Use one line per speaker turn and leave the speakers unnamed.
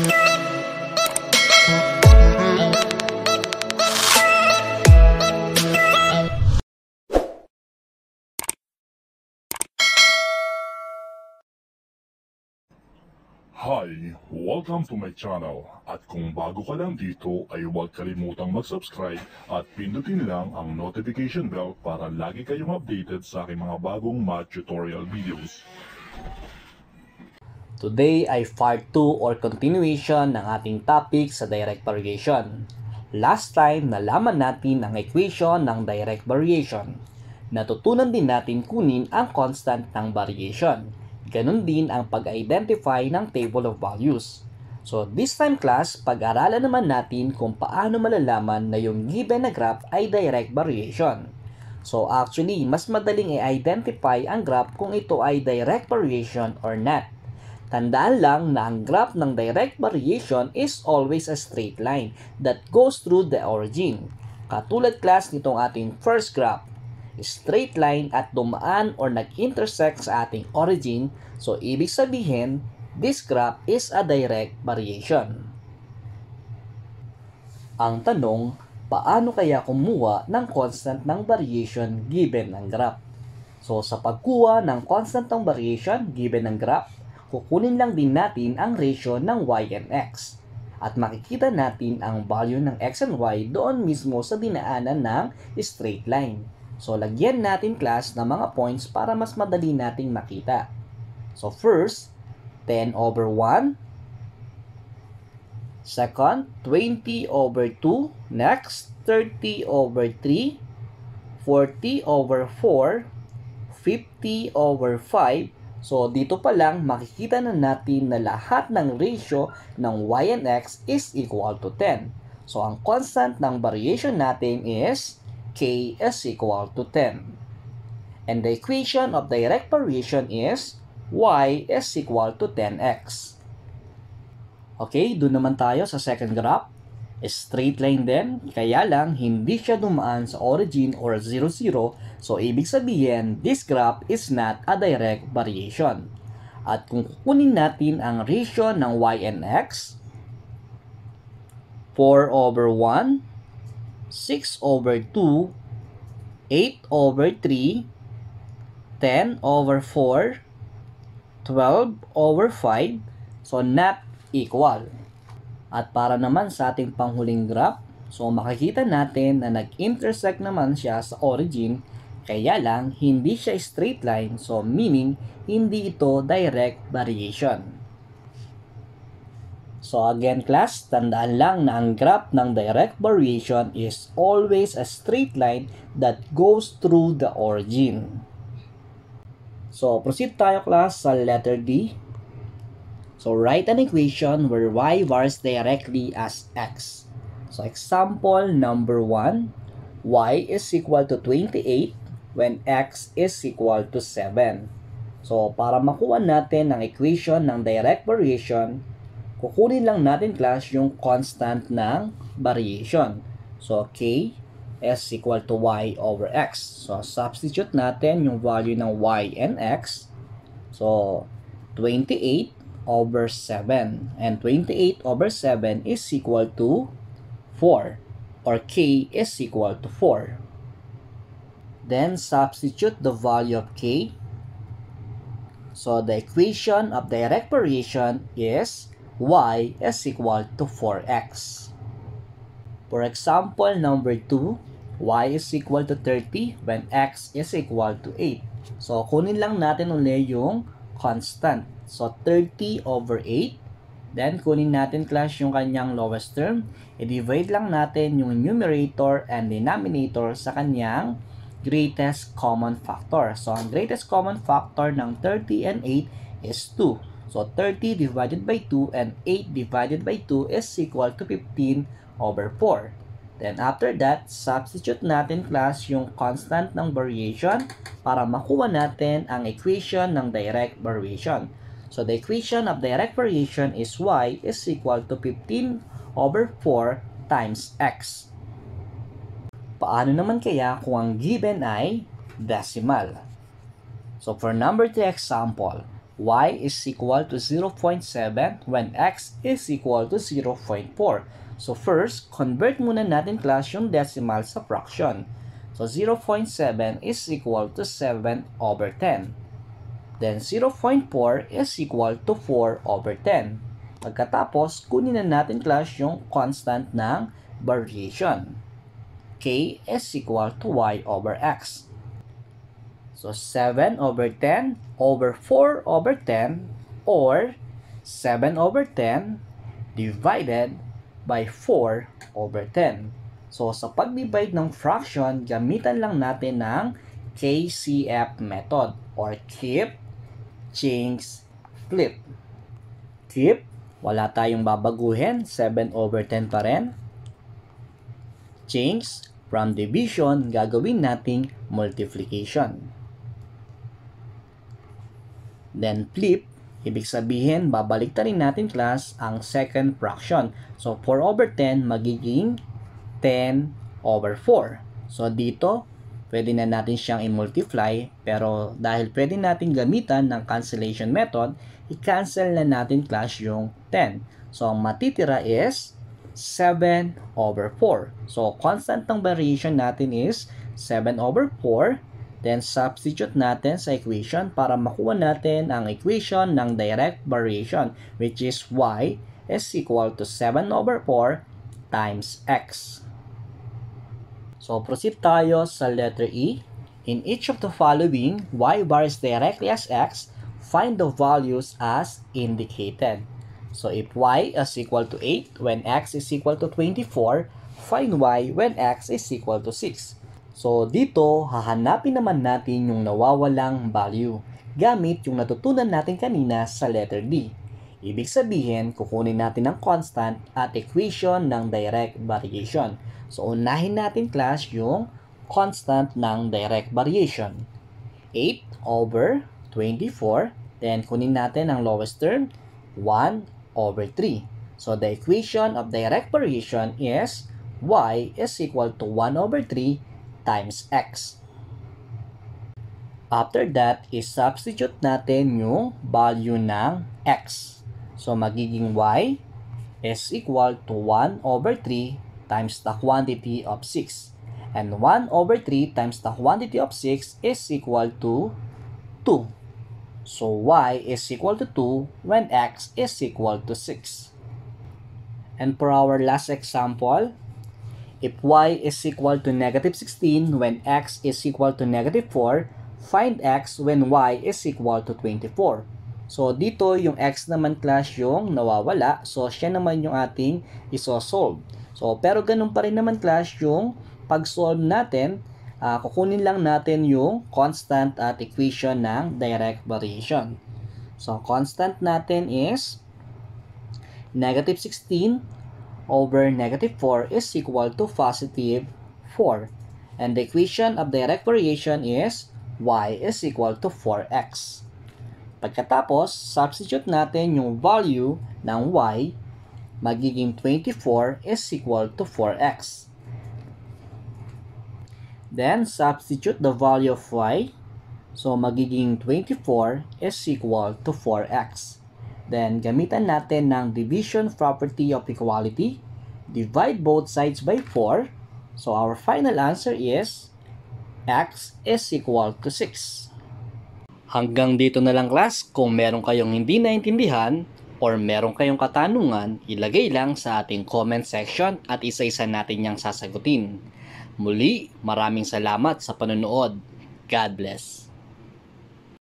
Hi! Welcome to my channel at kung bago ka lang dito ay huwag kalimutang mag-subscribe at pindutin lang ang notification bell para lagi kayong updated sa aking mga bagong math tutorial videos.
Today ay part 2 or continuation ng ating topic sa direct variation. Last time, nalaman natin ang equation ng direct variation. Natutunan din natin kunin ang constant ng variation. Ganon din ang pag-identify ng table of values. So this time class, pag-aralan naman natin kung paano malalaman na yung given na graph ay direct variation. So actually, mas madaling i-identify ang graph kung ito ay direct variation or not. Tandaan lang na ang graph ng direct variation is always a straight line that goes through the origin. Katulad class nitong ating first graph. Straight line at dumaan or nag-intersect sa ating origin, so ibig sabihin, this graph is a direct variation. Ang tanong, paano kaya kumuha ng constant ng variation given ang graph? So sa pagkuha ng constant ng variation given ang graph, kukunin lang din natin ang ratio ng y and x. At makikita natin ang value ng x and y doon mismo sa dinaanan ng straight line. So, lagyan natin class ng mga points para mas madali nating makita. So, first, 10 over 1. Second, 20 over 2. Next, 30 over 3. 40 over 4. 50 over 5. So, dito pa lang makikita na natin na lahat ng ratio ng y and x is equal to 10. So, ang constant ng variation natin is k is equal to 10. And the equation of direct variation is y is equal to 10x. Okay, doon naman tayo sa second graph. Straight line din, kaya lang hindi siya dumaan sa origin or 0, 0. So, ibig sabihin, this graph is not a direct variation. At kung kukunin natin ang ratio ng y and x, 4 over 1, 6 over 2, 8 over 3, 10 over 4, 12 over 5, so not equal. At para naman sa ating panghuling graph, so makikita natin na nag-intersect naman siya sa origin, kaya lang hindi siya straight line, so meaning hindi ito direct variation. So again class, tandaan lang na ang graph ng direct variation is always a straight line that goes through the origin. So proceed tayo class sa letter D. So write an equation where y varies directly as x. So example number 1, y is equal to 28 when x is equal to 7. So para makuha natin ang equation ng direct variation, kukunin lang natin class yung constant ng variation. So, k is equal to y over x. So, substitute natin yung value ng y and x. So, 28 over 7. And 28 over 7 is equal to 4. Or k is equal to 4. Then, substitute the value of k. So, the equation of direct variation is y is equal to 4x. For example number 2, y is equal to 30 when x is equal to 8. So, kunin lang natin ulit yung constant. So, 30 over 8. Then, kunin natin class yung kanyang lowest term. I-divide lang natin yung numerator and denominator sa kanyang greatest common factor. So, ang greatest common factor ng 30 and 8 is 2. So, 30 divided by 2 and 8 divided by 2 is equal to 15 over 4. Then, after that, substitute natin class yung constant ng variation para makuha natin ang equation ng direct variation. So, the equation of direct variation is y is equal to 15 over 4 times x. Paano naman kaya kung ang given ay decimal? So, for number 3 example, y is equal to 0.7 when x is equal to 0.4. So first, convert muna natin class yung decimal sa fraction. So 0.7 is equal to 7 over 10. Then 0.4 is equal to 4 over 10. Pagkatapos, kunin na natin class yung constant ng variation. K is equal to y over x. So 7 over 10 over 4 over 10 or 7 over 10 divided by 4 over 10. So sa pag-divide ng fraction, gamitan lang natin ng KCF method or keep, change, flip. Keep, wala tayong babaguhin, 7 over 10 pa rin. Change, from division, gagawin nating multiplication. Then flip, ibig sabihin, babaliktarin natin class ang second fraction. So 4 over 10 magiging 10 over 4. So dito, pwede na natin siyang i-multiply, pero dahil pwede natin gamitan ng cancellation method, i-cancel na natin class yung 10. So ang matitira is 7 over 4. So constant ng variation natin is 7 over 4. Then substitute natin sa equation para makuha natin ang equation ng direct variation, which is y is equal to 7 over 4 times x. So proceed tayo sa letter E. In each of the following, y varies directly as x, find the values as indicated. So if y is equal to 8 when x is equal to 24, find y when x is equal to 6. So dito, hahanapin naman natin yung nawawalang value gamit yung natutunan natin kanina sa letter D. Ibig sabihin, kukunin natin ang constant at equation ng direct variation. So unahin natin class yung constant ng direct variation. 8 over 24. Then kunin natin ang lowest term, 1 over 3. So the equation of direct variation is y is equal to 1 over 3 times x. After that, is-substitute natin yung value ng x. So magiging y is equal to 1 over 3 times the quantity of 6. And 1 over 3 times the quantity of 6 is equal to 2. So y is equal to 2 when x is equal to 6. And for our last example, if y is equal to negative 16 when x is equal to negative 4, find x when y is equal to 24. So dito yung x naman class yung nawawala, so siya naman yung ating isosolve. So pero ganun pa rin naman class yung pag-solve natin, kukunin lang natin yung constant at equation ng direct variation. So constant natin is negative 16 over negative 4 is equal to positive 4. And the equation of direct variation is y is equal to 4x. Pagkatapos, substitute natin yung value ng y, magiging 24 is equal to 4x. Then, substitute the value of y, so magiging 24 is equal to 4x. Then, gamitan natin ng division property of equality. Divide both sides by 4. So, our final answer is x is equal to 6. Hanggang dito na lang class. Kung meron kayong hindi naintindihan or meron kayong katanungan, ilagay lang sa ating comment section at isa-isa natin niyang sasagutin. Muli, maraming salamat sa panonood. God bless.